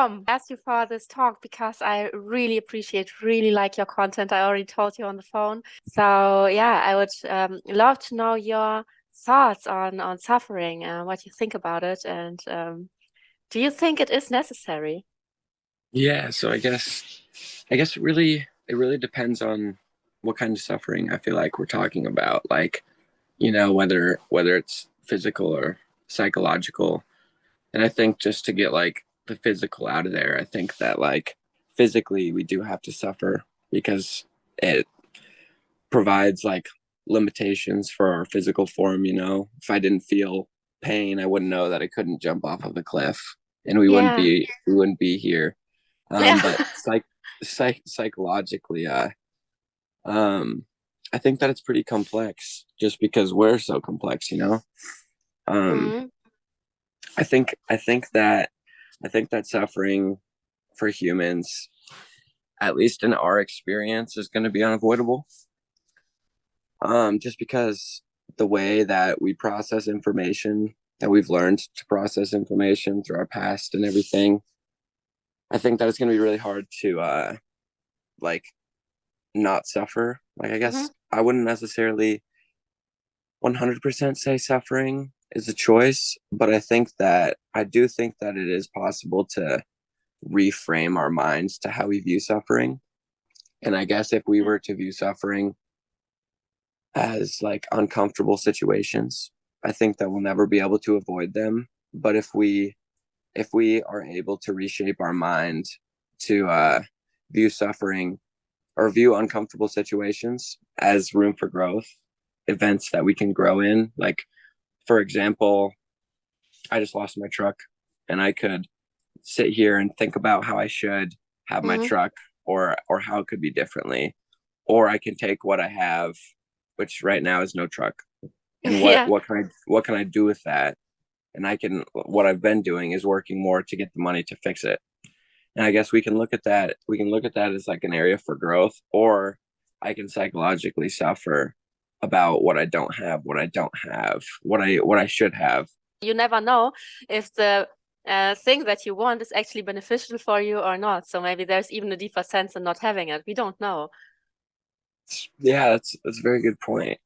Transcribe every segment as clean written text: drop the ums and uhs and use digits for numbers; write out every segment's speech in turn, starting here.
Tom, I asked you for this talk because I really appreciate, really like your content. I already told you on the phone. So yeah, I would love to know your thoughts on suffering, what you think about it, and do you think it is necessary? Yeah, so I guess it really depends on what kind of suffering I feel like we're talking about. Like, whether it's physical or psychological. And I think just to get like the physical out of there, I think that like physically we do have to suffer because it provides like limitations for our physical form. If I didn't feel pain, I wouldn't know that I couldn't jump off of a cliff and we wouldn't Yeah. be we wouldn't be here. Yeah. But psychologically, um, I think that it's pretty complex just because we're so complex. Um, Mm, I think that suffering for humans, at least in our experience, is going to be unavoidable. Just because the way that we process information, that we've learned to process information through our past and everything, I think that it's going to be really hard to like not suffer. Like, I hmm guess I wouldn't necessarily 100% say suffering is a choice, but I do think that it is possible to reframe our minds to how we view suffering. And I guess if we Yeah. were to view suffering as like uncomfortable situations, I think that we'll never be able to avoid them. But if we are able to reshape our mind to view suffering or view uncomfortable situations as room for growth, events that we can grow in. Like, for example, I just lost my truck and I could sit here and think about how I should have my hmm truck or how it could be differently. Or I can take what I have, which right now is no truck, and what Yeah. what can I do with that? And what I've been doing is working more to get the money to fix it. And I guess we can look at that as like an area for growth, or I can psychologically suffer about what I don't have, what I should have. You never know if the thing that you want is actually beneficial for you or not. So maybe there's even a deeper sense in not having it. We don't know. Yeah, that's a very good point.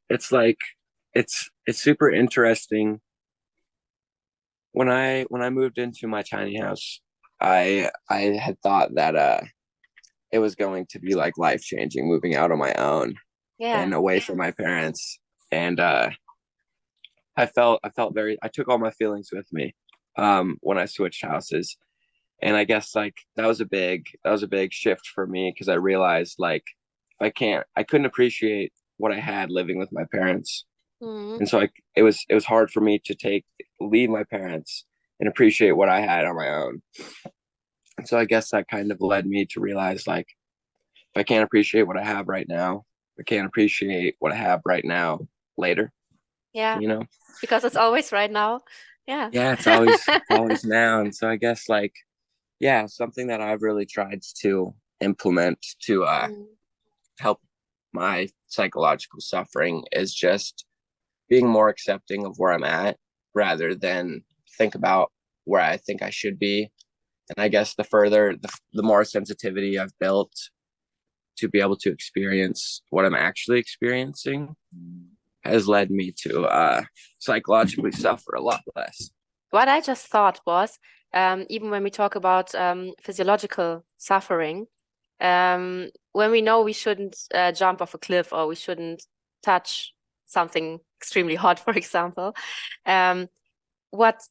It's like it's super interesting. When I moved into my tiny house, I had thought that it was going to be like life changing moving out on my own Yeah. and away from my parents. And I took all my feelings with me when I switched houses. And I guess like that was a big shift for me because I realized like I couldn't appreciate what I had living with my parents. hmm And so it was hard for me to leave my parents and appreciate what I had on my own. And so I guess that kind of led me to realize like if I can't appreciate what I have right now, I can't appreciate what I have right now later, Yeah. you know? Because it's always right now. Yeah. Yeah, it's always now. And so I guess like yeah, something that I've really tried to implement to Mm. help my psychological suffering is just being more accepting of where I'm at rather than think about where I think I should be. And I guess the more sensitivity I've built to be able to experience what I'm actually experiencing has led me to psychologically suffer a lot less. What I just thought was, even when we talk about physiological suffering, when we know we shouldn't jump off a cliff or we shouldn't touch something extremely hot, for example, um, what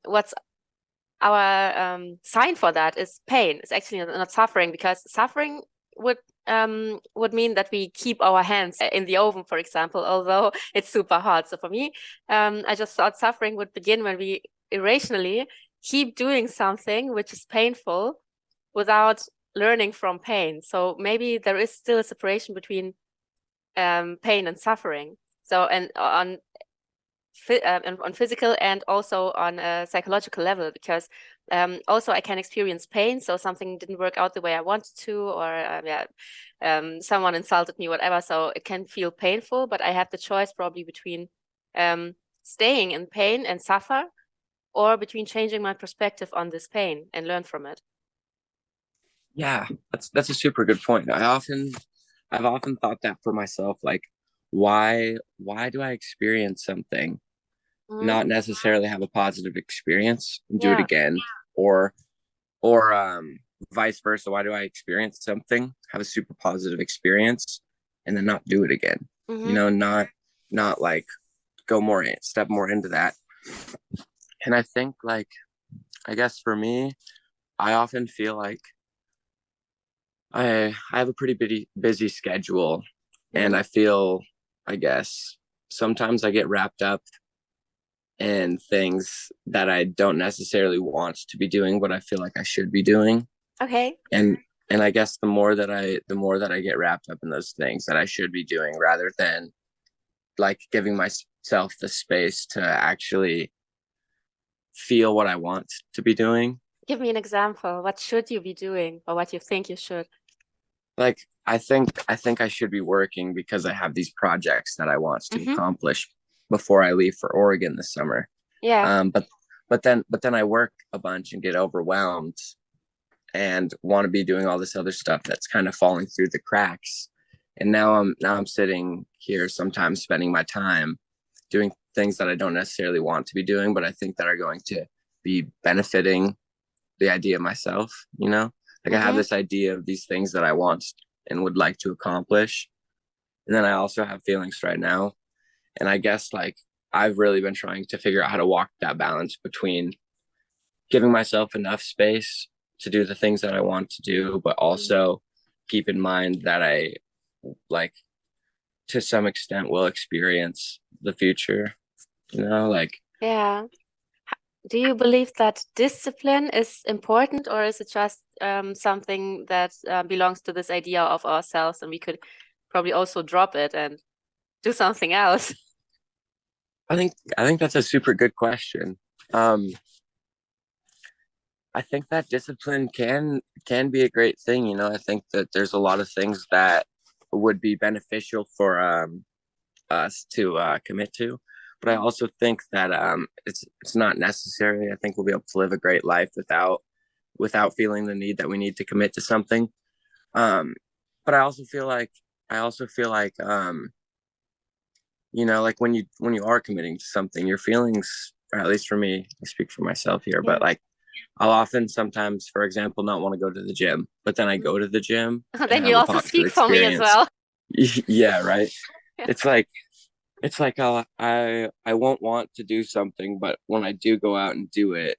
what's our sign for that is pain. It's actually not suffering because suffering would would mean that we keep our hands in the oven, for example, although it's super hot. So for me, I just thought suffering would begin when we irrationally keep doing something which is painful without learning from pain. So maybe there is still a separation between pain and suffering. So and on physical and also on a psychological level because also I can experience pain. So something didn't work out the way I wanted to, or yeah, someone insulted me, whatever. So it can feel painful, but I have the choice probably between um, staying in pain and suffer or between changing my perspective on this pain and learn from it. Yeah, that's a super good point. I've often thought that for myself, like why do I experience something, Mm-hmm. not necessarily have a positive experience and do it Yeah. again, or or vice versa. Why do I experience something, have a super positive experience, and then not do it again? You Mm-hmm. know, not like go more step more into that. And I think like I guess for me, I often feel like I have a pretty busy schedule, and Mm-hmm. I feel I guess sometimes I get wrapped up in things that I don't necessarily want to be doing, but I feel like I should be doing. Okay. And I guess the more that I get wrapped up in those things that I should be doing, rather than like giving myself the space to actually feel what I want to be doing. Give me an example. What should you be doing or what you think you should? Like I think I should be working because I have these projects that I want to Mm-hmm. accomplish before I leave for Oregon this summer. Yeah. But but then I work a bunch and get overwhelmed and want to be doing all this other stuff that's kind of falling through the cracks. And now I'm sitting here sometimes spending my time doing things that I don't necessarily want to be doing, but I think that are going to be benefiting the idea of myself, you know? Like I have Mm-hmm. this idea of these things that I want and would like to accomplish. And then I also have feelings right now. And I guess like I've really been trying to figure out how to walk that balance between giving myself enough space to do the things that I want to do, but also keep in mind that I like to some extent will experience the future, you know, like Yeah. Do you believe that discipline is important, or is it just something that belongs to this idea of ourselves, and we could probably also drop it and do something else? I think that's a super good question. Um I think that discipline can be a great thing, you know. I think that there's a lot of things that would be beneficial for us to commit to. But I also think that it's not necessary. I think we'll be able to live a great life without feeling the need that we need to commit to something. Um, but I also feel like you know, like when you are committing to something, your feelings, or at least for me, I speak for myself here, Yeah. but like I'll often sometimes, for example, not want to go to the gym, but then I go to the gym and Then have you a also positive speak for me as experience. well. Yeah, right. Yeah. It's like I won't want to do something, but when I do go out and do it,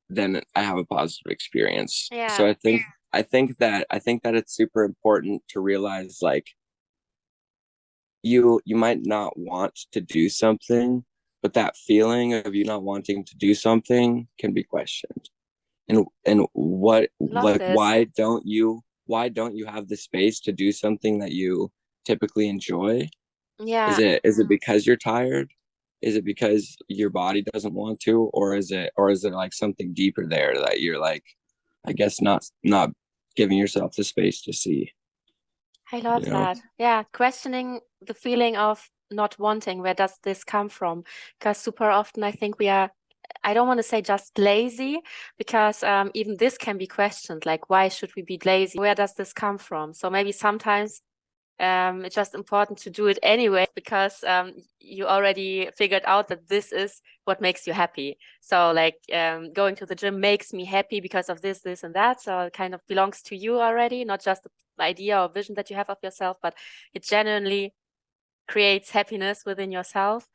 then I have a positive experience. So Yeah. I think that it's super important to realize like you might not want to do something, but that feeling of you not wanting to do something can be questioned. And what Love like this. why don't you have the space to do something that you typically enjoy? Yeah. Is it because you're tired? Is it because your body doesn't want to, or is it like something deeper there that you're like, I guess not giving yourself the space to see, I you love know? that. Yeah, questioning the feeling of not wanting, where does this come from? Because super often I think we are, I don't want to say just lazy, because even this can be questioned, like why should we be lazy? Where does this come from? So maybe sometimes it's just important to do it anyway because you already figured out that this is what makes you happy. So like going to the gym makes me happy because of this, this, and that. So it kind of belongs to you already, not just the idea or vision that you have of yourself, but it genuinely creates happiness within yourself.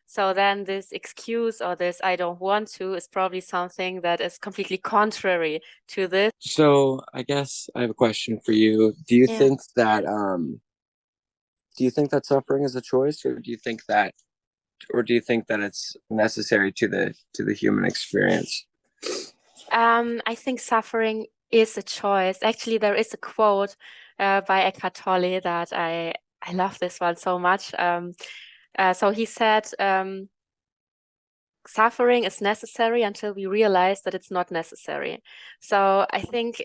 So then this excuse or this I don't want to is probably something that is completely contrary to this. So I guess I have a question for you. Yeah. Do you think that suffering is a choice, or do you think that it's necessary to the human experience? I think suffering is a choice. Actually, there is a quote by Eckhart Tolle that I love this one so much. So he said, suffering is necessary until we realize that it's not necessary. So I think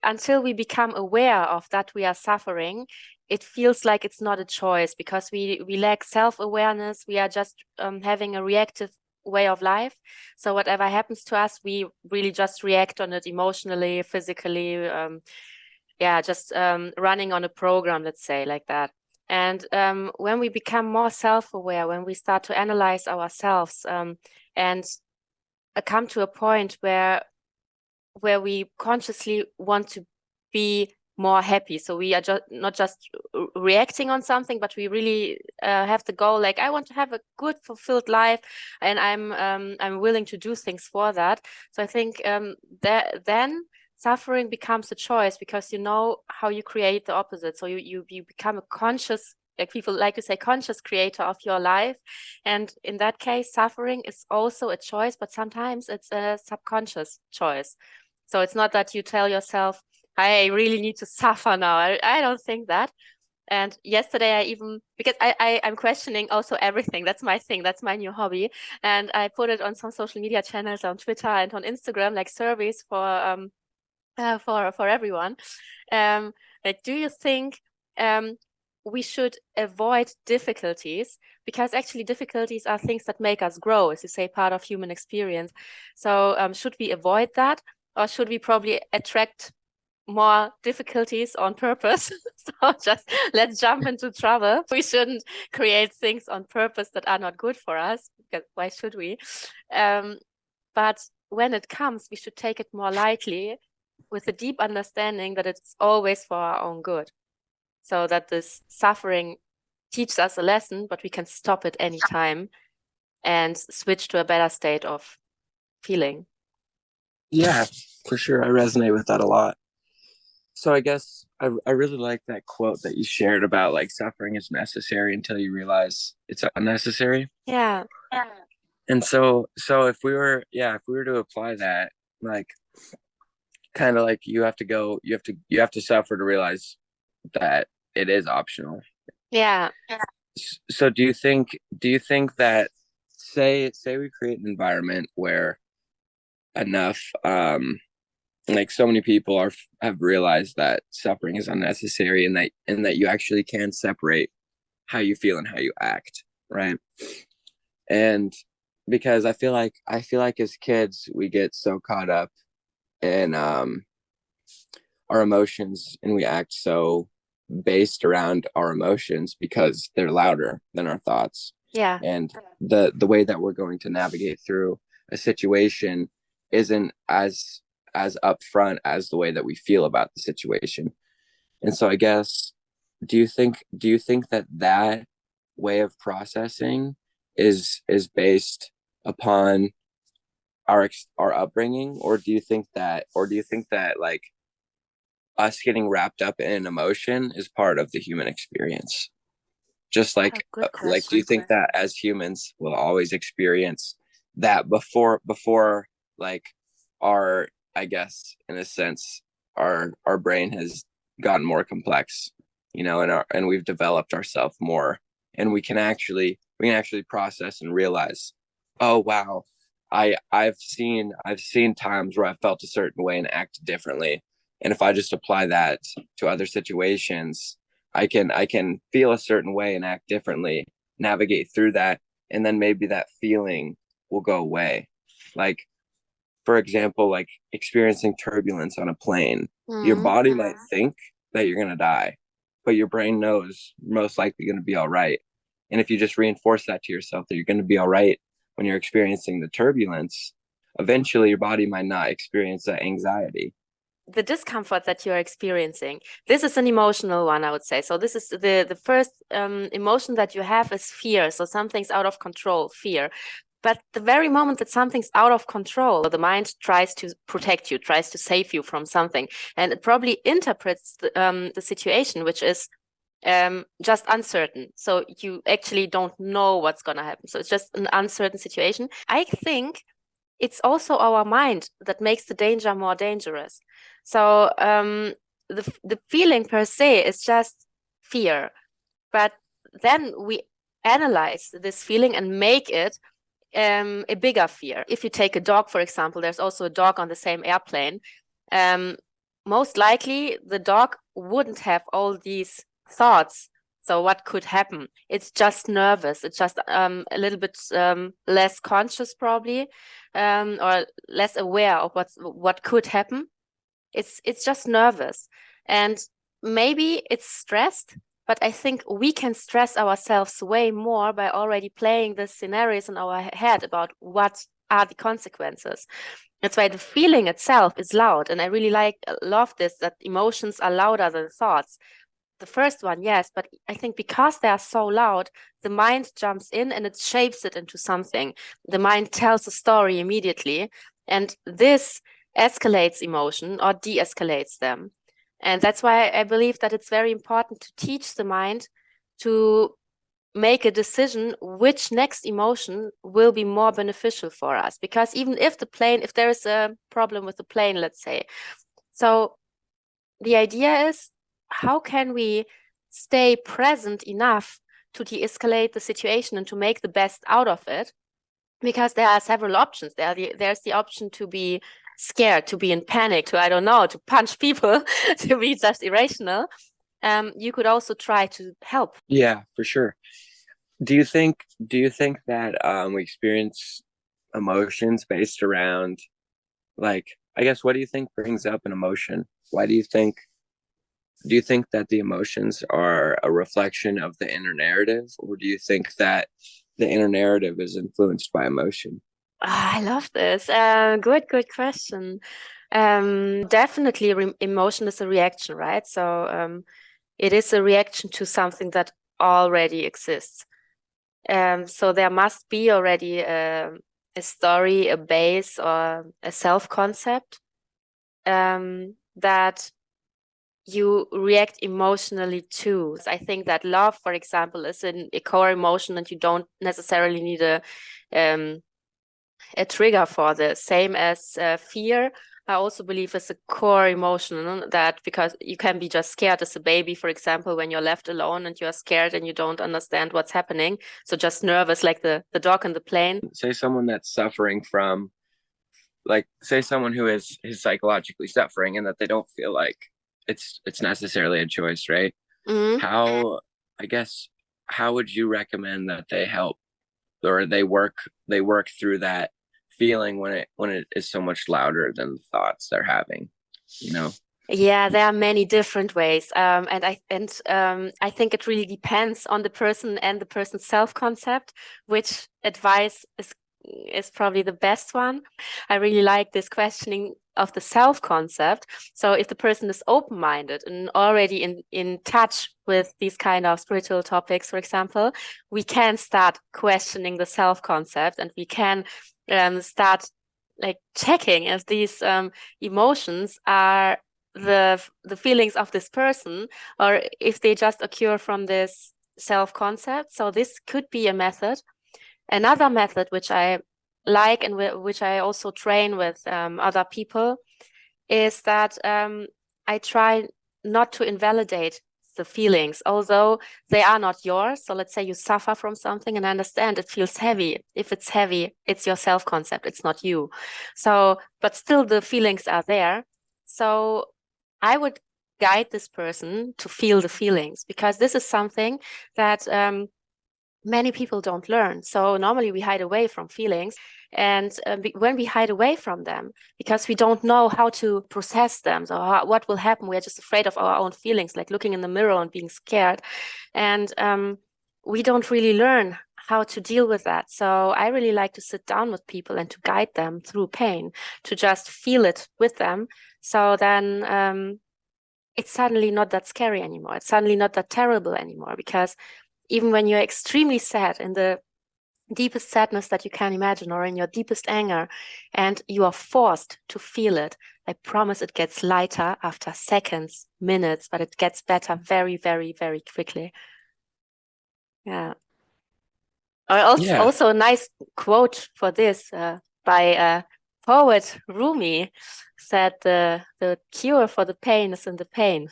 until we become aware of that we are suffering, it feels like it's not a choice because we lack self-awareness. We are just having a reactive way of life. So whatever happens to us, we really just react on it emotionally, physically, just running on a program, let's say, like that. And when we become more self-aware, when we start to analyze ourselves, and come to a point where we consciously want to be more happy. So we are not just reacting on something, but we really have the goal, like, I want to have a good, fulfilled life, and I'm willing to do things for that. So I think that then suffering becomes a choice, because you know how you create the opposite. So you become a conscious, like people like to say, conscious creator of your life. And in that case, suffering is also a choice, but sometimes it's a subconscious choice. So it's not that you tell yourself, I really need to suffer now. I don't think that. And yesterday I even, because I'm questioning also everything. That's my thing. That's my new hobby. And I put it on some social media channels, on Twitter and on Instagram, like surveys for everyone. Like, do you think we should avoid difficulties? Because actually difficulties are things that make us grow, as you say, part of human experience. So should we avoid that? Or should we probably attract more difficulties on purpose? So just let's jump into trouble. We shouldn't create things on purpose that are not good for us, because why should we? But when it comes, we should take it more lightly, with a deep understanding that it's always for our own good. So that this suffering teaches us a lesson, but we can stop it anytime and switch to a better state of feeling. Yeah, for sure. I resonate with that a lot. So I guess I really like that quote that you shared about like suffering is necessary until you realize it's unnecessary. Yeah. And so if we were to apply that, like kind of like you have to suffer to realize that it is optional. Yeah. So do you think that say we create an environment where enough like so many people have realized that suffering is unnecessary, and that you actually can separate how you feel and how you act, right? And because I feel like as kids we get so caught up in our emotions, and we act so based around our emotions because they're louder than our thoughts. Yeah. And the way that we're going to navigate through a situation isn't as upfront as the way that we feel about the situation. And so I guess, do you think that way of processing is based upon our upbringing, or do you think that like us getting wrapped up in an emotion is part of the human experience? Just Oh, like good do you question. think that as humans we'll always experience that before like our, I guess in a sense, our brain has gotten more complex, and we've developed ourselves more, and we can actually process and realize, oh wow, I've seen times where I felt a certain way and acted differently, and if I just apply that to other situations, I can feel a certain way and act differently, navigate through that, and then maybe that feeling will go away. Like, for example, like experiencing turbulence on a plane. Your Mm. body might think that you're gonna die, but your brain knows you're most likely gonna be all right. And if you just reinforce that to yourself that you're gonna be all right when you're experiencing the turbulence, eventually your body might not experience that anxiety. The discomfort that you're experiencing, this is an emotional one, I would say. So this is the first emotion that you have is fear. So something's out of control, fear. But the very moment that something's out of control, the mind tries to protect you, tries to save you from something, and it probably interprets the situation, which is just uncertain. So you actually don't know what's going to happen. So it's just an uncertain situation. I think it's also our mind that makes the danger more dangerous. So the feeling per se is just fear, but then we analyze this feeling and make it a bigger fear. If you take a dog, for example, there's also a dog on the same airplane. Um, Most likely, the dog wouldn't have all these thoughts So what could happen? It's just nervous. It's just a little bit less conscious probably, or less aware of what could happen. It's just nervous. And maybe it's stressed, but I think we can stress ourselves way more by already playing the scenarios in our head about what are the consequences. That's why the feeling itself is loud. And I really love this, that emotions are louder than thoughts. The first one, yes, but I think because they are so loud, the mind jumps in and it shapes it into something. The mind tells a story immediately, and this escalates emotion or de-escalates them. And that's why I believe that it's very important to teach the mind to make a decision which next emotion will be more beneficial for us. Because even if there is a problem with the plane, let's say, so the idea is, how can we stay present enough to de-escalate the situation and to make the best out of it? Because there are several options. There's the option to be scared, to be in panic, I don't know, to punch people, to be just irrational. You could also try to help. Yeah, for sure. Do you think that we experience emotions based around, like, I guess, what do you think brings up an emotion? Why do you think that the emotions are a reflection of the inner narrative, or do you think that the inner narrative is influenced by emotion? I love this. Good question. Definitely, emotion is a reaction, right? So it is a reaction to something that already exists. So there must be already a story, a base, or a self-concept that you react emotionally to. I think that love, for example, is a core emotion, and you don't necessarily need a trigger for this. Same as fear. I also believe is a core emotion, that because you can be just scared as a baby, for example, when you're left alone and you're scared and you don't understand what's happening. So just nervous, like the dog in the plane. Say someone that's suffering from, like, say someone who is psychologically suffering and that they don't feel like it's necessarily a choice, right? Mhm. How, I guess, how would you recommend that they help, or they work through that feeling when it is so much louder than the thoughts they're having, you know? Yeah, there are many different ways, and I think it really depends on the person and the person's self-concept, which advice is probably the best one. I really like this questioning of the self-concept. So if the person is open-minded and already in touch with these kind of spiritual topics, for example, we can start questioning the self-concept, and we can start like checking if these emotions are the feelings of this person, or if they just occur from this self-concept. So this could be a method. Another method which I like, and which I also train with other people, is that I try not to invalidate the feelings, although they are not yours. So let's say you suffer from something, and I understand it feels heavy. If it's heavy, it's your self-concept, it's not you. So, but still the feelings are there. So I would guide this person to feel the feelings, because this is something that many people don't learn. So normally we hide away from feelings. And when we hide away from them, because we don't know how to process them, so what will happen, we're just afraid of our own feelings, like looking in the mirror and being scared. And we don't really learn how to deal with that. So I really like to sit down with people and to guide them through pain, to just feel it with them. So then it's suddenly not that scary anymore. It's suddenly not that terrible anymore, because even when you're extremely sad, in the deepest sadness that you can imagine, or in your deepest anger, and you are forced to feel it, I promise it gets lighter after seconds, minutes, but it gets better very, very, very quickly. Yeah. Or Yeah, also a nice quote for this by poet Rumi, said the cure for the pain is in the pain.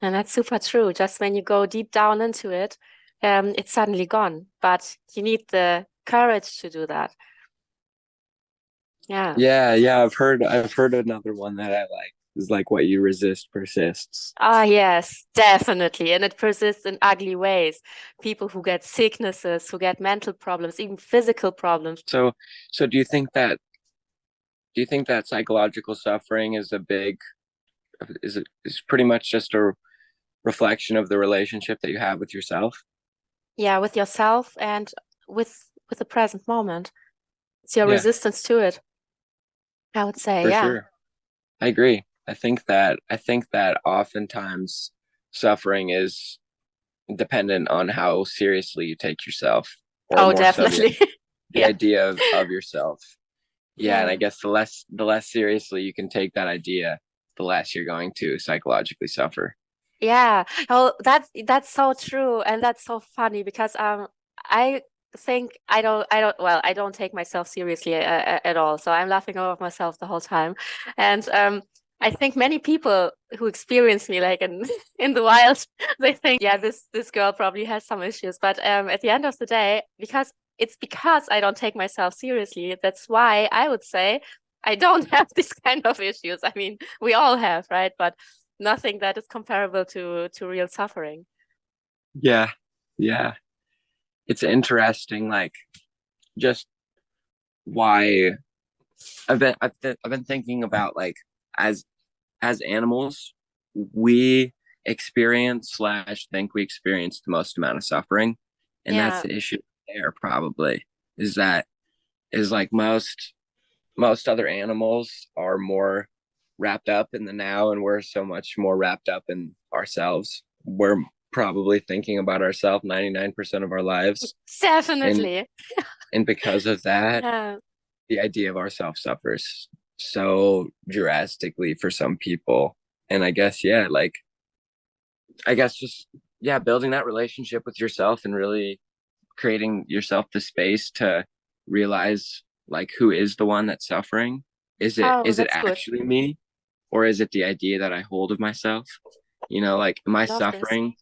And that's super true. Just when you go deep down into it, it's suddenly gone. But you need the courage to do that. Yeah. yeah, yeah. I've heard another one that I like. is like what you resist persists. Ah, yes, definitely. And it persists in ugly ways. People who get sicknesses, who get mental problems, even physical problems. So do you think that psychological suffering is a big is pretty much just a reflection of the relationship that you have with yourself? Yeah, with yourself and with the present moment. It's your Yeah, resistance to it, I would say. for Yeah. sure. I agree. I think that oftentimes suffering is dependent on how seriously you take yourself, or Oh, more so definitely. the Yeah. idea of yourself. Yeah, and I Yeah. guess the less seriously you can take that idea, the less you're going to psychologically suffer. Yeah. Oh, that's so true, and that's so funny because I think I don't take myself seriously at all. So I'm laughing over myself the whole time. And I think many people who experience me like in in the wild, they think, yeah, this girl probably has some issues. But at the end of the day, because I don't take myself seriously, that's why I would say I don't have this kind of issues. I mean, we all have, right? But nothing that is comparable to real suffering. Yeah, yeah. It's interesting, like just why I've been thinking about like as as animals, we experience slash think we experience the most amount of suffering, and that's Yeah. the issue there. Probably is that is like most other animals are more wrapped up in the now, and we're so much more wrapped up in ourselves. We're probably thinking about ourselves 99% of our lives, and Definitely. because of that, Yeah. the idea of ourself suffers so drastically for some people. And I guess, yeah, like, I guess just, yeah, building that relationship with yourself and really creating yourself the space to realize, like, who is the one that's suffering? Oh, Is it that's good. actually me? Or is it the idea that I hold of myself? You know, like, am I Love this. suffering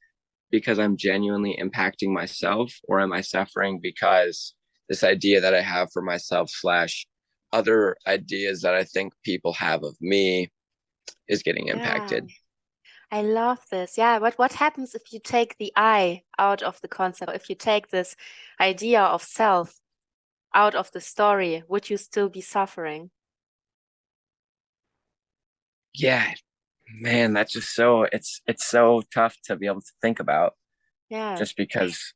because I'm genuinely impacting myself, or am I suffering because this idea that I have for myself slash other ideas that I think people have of me is getting Yeah. impacted? I love this. Yeah, but what happens if you take the I out of the concept? If you take this idea of self out of the story, would you still be suffering? Yeah, man, that's just so it's so tough to be able to think about, Yeah. just because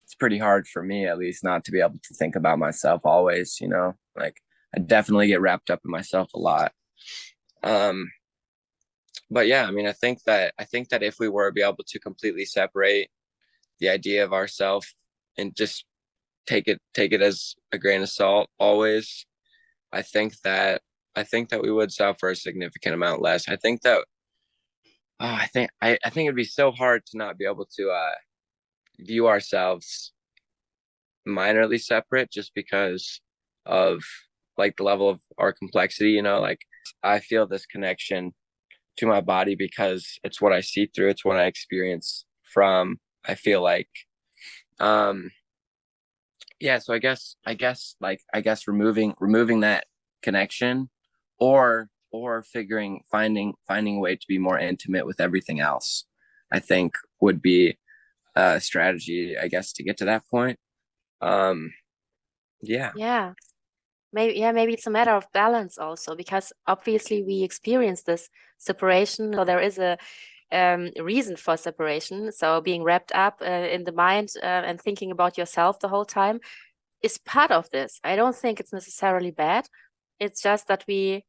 it's pretty hard for me at least not to be able to think about myself always, you know? Like I definitely get wrapped up in myself a lot. Um but yeah, I mean, I think that if we were to be able to completely separate the idea of ourself and just take it as a grain of salt always, I think that I think that we would suffer a significant amount less. I think that I think it'd be so hard to not be able to view ourselves minorly separate, just because of like the level of our complexity, you know, like I feel this connection to my body because it's what I see through, it's what I experience from. I feel like um yeah, so I guess removing that connection, or finding a way to be more intimate with everything else, I think would be a strategy, I guess, to get to that point. Um yeah. Yeah. Maybe it's a matter of balance also, because obviously we experience this separation. So there is a reason for separation. So being wrapped up in the mind and thinking about yourself the whole time is part of this. I don't think it's necessarily bad. It's just that we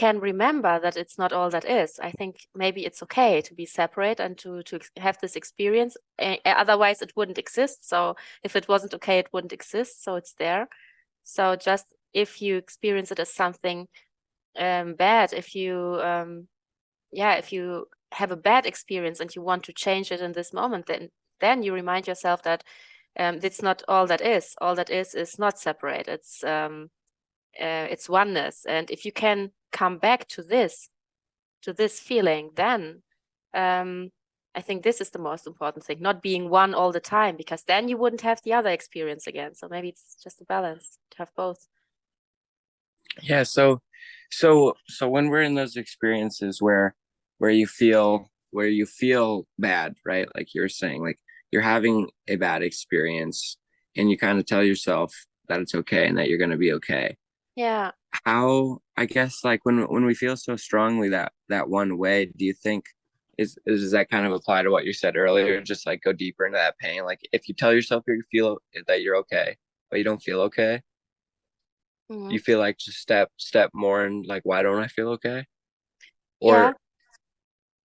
can remember that it's not all that is. I think maybe it's okay to be separate and to have this experience. Otherwise, it wouldn't exist. So if it wasn't okay, it wouldn't exist. So it's there. So just if you experience it as something bad, if you if you have a bad experience and you want to change it in this moment, then you remind yourself that it's not all that is. All that is not separate. It's oneness. And if you can come back to this feeling, then um, I think this is the most important thing, not being one all the time, because then you wouldn't have the other experience again. So maybe it's just a balance to have both. Yeah, so So when we're in those experiences where you feel bad, right? Like you're saying, like you're having a bad experience and you kind of tell yourself that it's okay and that you're going to be okay. Yeah. How, I guess, like when we feel so strongly that one way, do you think does that kind of apply to what you said earlier? Just like go deeper into that pain. Like if you tell yourself you feel that you're okay, but you don't feel okay, Hmm. you feel like just step more and like, why don't I feel okay? Yeah. Or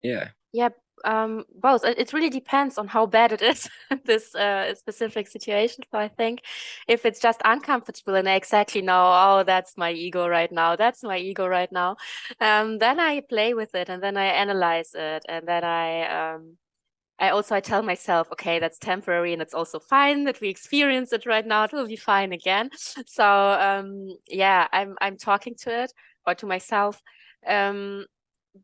yeah. Yeah, both. It really depends on how bad it is, this specific situation. So I think if it's just uncomfortable and I exactly know, oh, that's my ego right now, that's my ego right now, then I play with it and then I analyze it and then I tell myself, okay, that's temporary and it's also fine that we experience it right now. It will be fine again. So yeah, I'm talking to it or to myself. Um,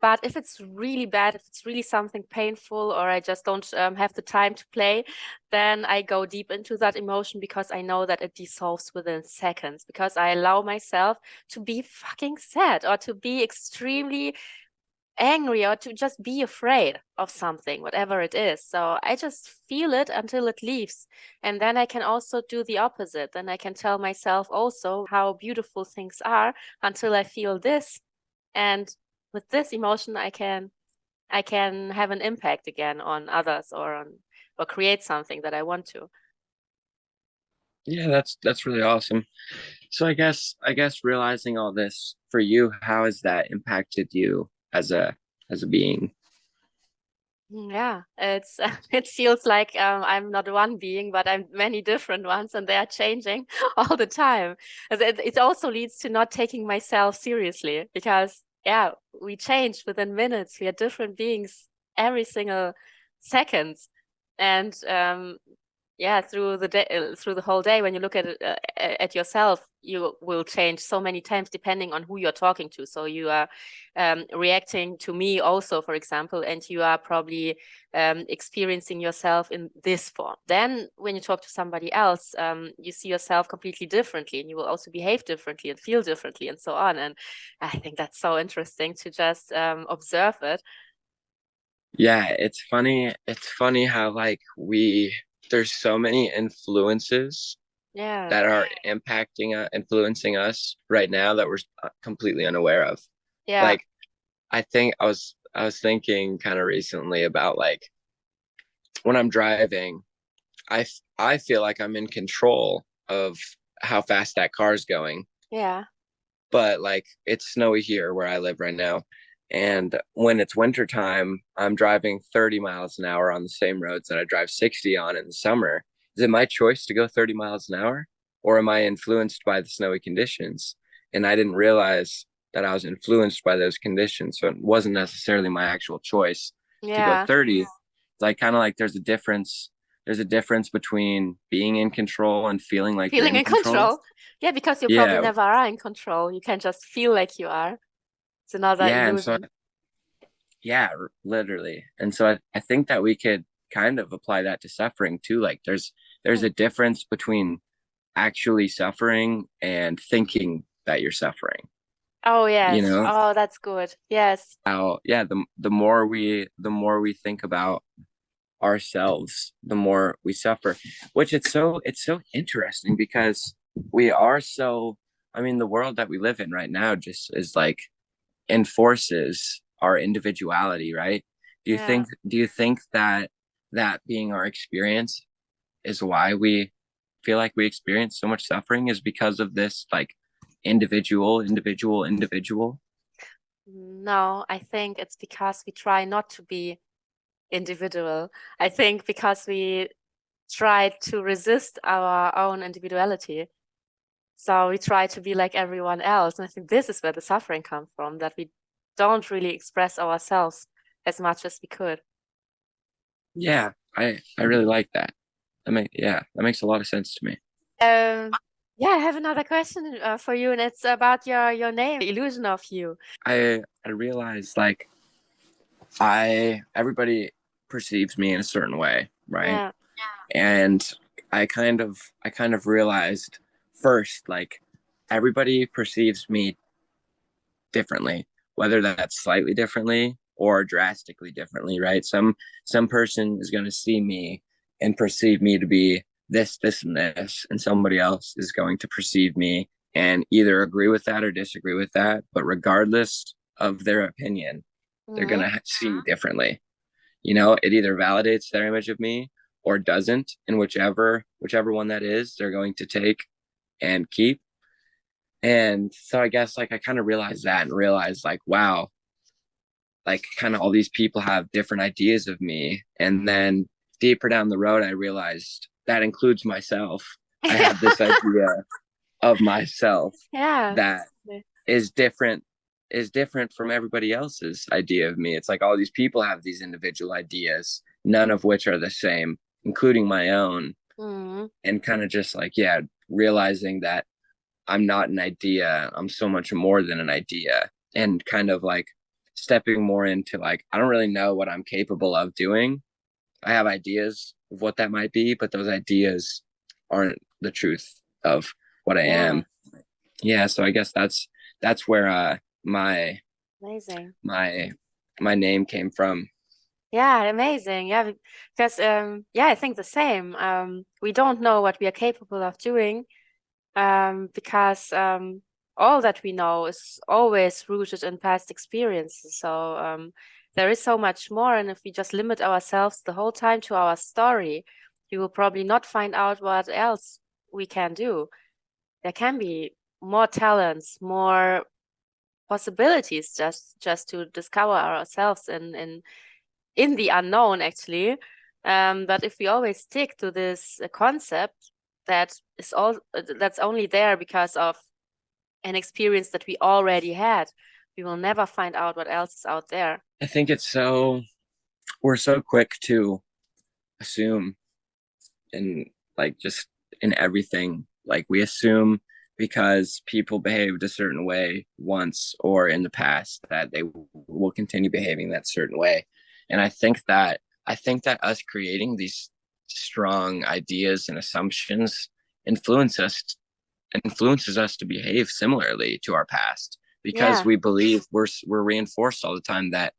but if it's really bad, if it's really something painful, or I just don't have the time to play, then I go deep into that emotion because I know that it dissolves within seconds because I allow myself to be fucking sad or to be extremely angry or to just be afraid of something, whatever it is. So I just feel it until it leaves. And then I can also do the opposite. Then I can tell myself also how beautiful things are until I feel this. And with this emotion, I can have an impact again on others or create something that I want to. Yeah, that's really awesome. So I guess realizing all this for you, how has that impacted you as a being? Yeah, it's it feels like I'm not one being, but I'm many different ones, and they are changing all the time. It also leads to not taking myself seriously because, yeah, we change within minutes. We are different beings every single second, and yeah, through the day, through the whole day, when you look at it, at yourself, you will change so many times depending on who you're talking to. So you are reacting to me also, for example, and you are probably experiencing yourself in this form. Then when you talk to somebody else, you see yourself completely differently, and you will also behave differently and feel differently, and so on. And I think that's so interesting to just observe it. Yeah, it's funny how like there's so many influences Yeah, that are influencing us right now that we're completely unaware of. yeah, Like I think I was thinking kind of recently about like when I'm driving, I feel like I'm in control of how fast that car's going. yeah, But like it's snowy here where I live right now. And when it's wintertime, I'm driving 30 miles an hour on the same roads that I drive 60 on in the summer. Is it my choice to go 30 miles an hour? Or am I influenced by the snowy conditions? And I didn't realize that I was influenced by those conditions. So it wasn't necessarily my actual choice to go yeah. 30. It's like kind of like there's a difference. There's a difference between being in control and feeling like you're Feeling in in control. control. Yeah, because you probably Yeah. never are in control. You can just feel like you are. It's another Yeah. And so illusion. yeah, literally. And so I think that we could kind of apply that to suffering too. Like there's Hmm. a difference between actually suffering and thinking that you're suffering. Oh, You yes. know, Oh, that's good. Yes. how yeah, the more we think about ourselves, the more we suffer. Which it's so interesting because we are so I mean, the world that we live in right now just is like enforces our individuality, right? Yeah. Do you think that that being our experience is why we feel like we experience so much suffering is because of this like individual? No, I think it's because we try not to be individual. I think because we try to resist our own individuality. So we try to be like everyone else. And I think this is where the suffering comes from, that we don't really express ourselves as much as we could. Yeah, I really like that. That makes a lot of sense to me. Um, yeah, I have another question for you, and it's about your name, the illusion of you. I realize like I everybody perceives me in a certain way, right? Yeah, And I kind of realized first like everybody perceives me differently, whether that's slightly differently or drastically differently, right? Some person is going to see me and perceive me to be this, and this, and somebody else is going to perceive me and either agree with that or disagree with that. But regardless of their opinion, they're going Mm-hmm. to see me differently. You know, it either validates their image of me or doesn't, and whichever one that is, they're going to take and keep. And so I guess like I kind of realized that and realized like, wow, like kind of all these people have different ideas of me. And then deeper down the road, I realized that includes myself. I have this idea of myself Yeah. that is different is different from everybody else's idea of me. It's like all these people have these individual ideas, none of which are the same, including my own. Mm-hmm. And kind of just like, yeah, realizing that I'm not an idea. I'm so much more than an idea. And kind of like stepping more into like, I don't really know what I'm capable of doing. I have ideas of what that might be, but those ideas aren't the truth of what I Yeah. am. Yeah, so I guess that's where my Amazing. my my name came from. Yeah, amazing. Yeah, because yeah, I think the same. We don't know what we are capable of doing, because all that we know is always rooted in past experiences. So there is so much more, and if we just limit ourselves the whole time to our story, we will probably not find out what else we can do. There can be more talents, more possibilities just to discover ourselves in the unknown, actually. But if we always stick to this concept that is all that's only there because of an experience that we already had, we will never find out what else is out there. I think it's so we're so quick to assume in like just in everything. Like we assume because people behaved a certain way once or in the past that they will continue behaving that certain way. And I think that us creating these strong ideas and assumptions influence us influences us to behave similarly to our past because Yeah, we believe we're reinforced all the time that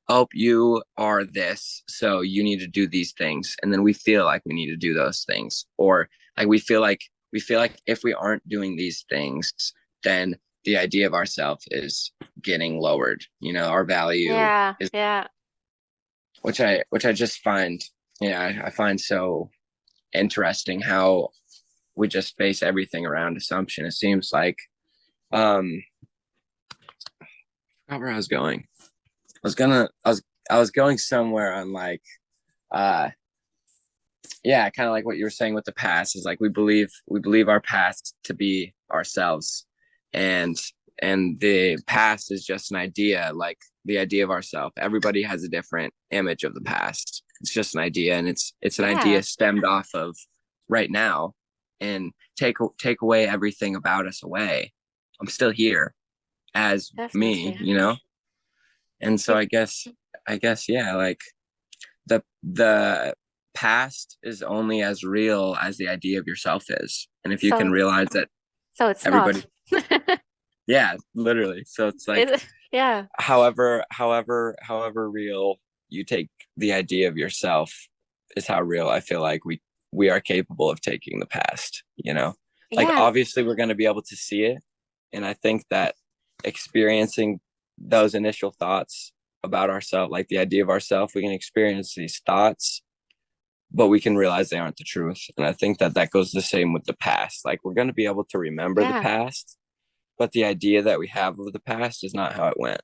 oh, you are this, so you need to do these things, and then we feel like we need to do those things, or like we feel like if we aren't doing these things, then the idea of ourselves is getting lowered. You know, our value yeah, is, yeah, which I just find, yeah, I find so interesting how we just base everything around assumption. It seems like, I forgot where I was going. I was going somewhere on like uh yeah, kind of like what you were saying with the past is like we believe our past to be ourselves, and the past is just an idea, like the idea of ourselves. Everybody has a different image of the past. It's just an idea, and it's an yeah, idea stemmed off of right now, and take away everything about us away. I'm still here as me, definitely. you know, and so It, I guess yeah, like the past is only as real as the idea of yourself is. And if you can so realize that so it's not. everybody, yeah, literally. So it's like Yeah, however real you take the idea of yourself is how real I feel like we are capable of taking the past, you know? Like yeah, obviously we're going to be able to see it, and I think that experiencing those initial thoughts about ourselves, like the idea of ourselves, we can experience these thoughts, but we can realize they aren't the truth. And I think that that goes the same with the past. Like we're going to be able to remember the yeah. past, but the idea that we have of the past is not how it went.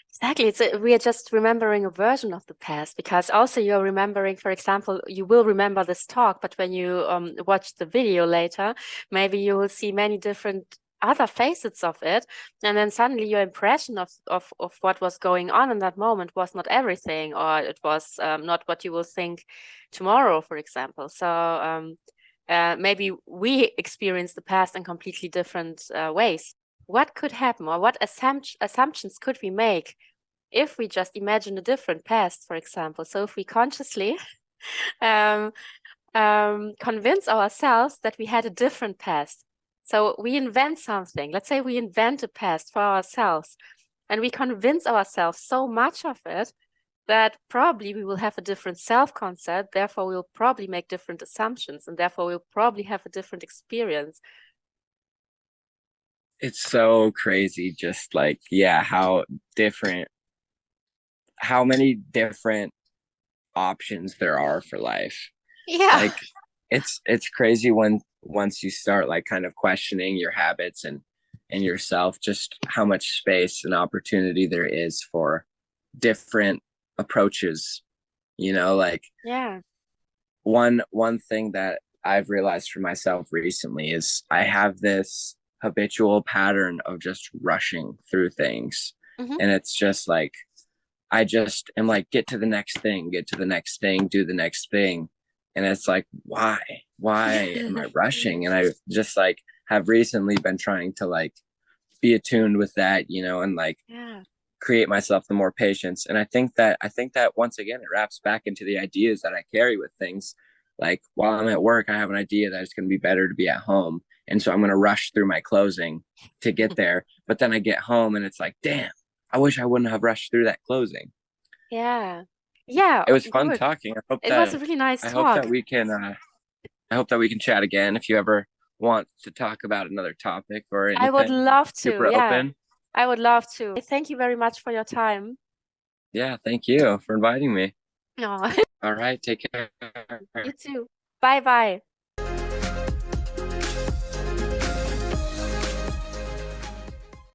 Exactly. We are just remembering a version of the past because also you're remembering, for example, you will remember this talk, but when you watch the video later, maybe you will see many different other facets of it. And then suddenly your impression of what was going on in that moment was not everything, or it was not what you will think tomorrow, for example. So maybe we experience the past in completely different ways. What could happen, or what assumptions could we make if we just imagine a different past, for example? So if we consciously um, convince ourselves that we had a different past, So we invent something. Let's say we invent a past for ourselves, and we convince ourselves so much of it that probably we will have a different self-concept. Therefore, we'll probably make different assumptions, and therefore we'll probably have a different experience. It's so crazy, just like, yeah, different, how many different options there are for life. Yeah. Like it's crazy when once you start like kind of questioning your habits and yourself, just how much space and opportunity there is for different approaches, like Yeah. one thing that I've realized for myself recently is I have this habitual pattern of just rushing through things. Hmm. And it's just like I just am like, get to the next thing, get to the next thing, do the next thing. And it's like, why? Why am I rushing? And I just like have recently been trying to like be attuned with that, and like Yeah. create myself the more patience. And I think that once again it wraps back into the ideas that I carry with things. Like while I'm at work, I have an idea that it's going to be better to be at home. And so I'm going to rush through my closing to get there. But then I get home and it's like, damn, I wish I wouldn't have rushed through that closing. Yeah. Yeah. It was fun Good. talking. It was a really nice I hope that talk. we can I hope that we can chat again if you ever want to talk about another topic or I would anything. love to. Super Yeah. open. I would love to. Thank you very much for your time. Yeah, thank you for inviting me. No, All right, take care. you too. Bye bye.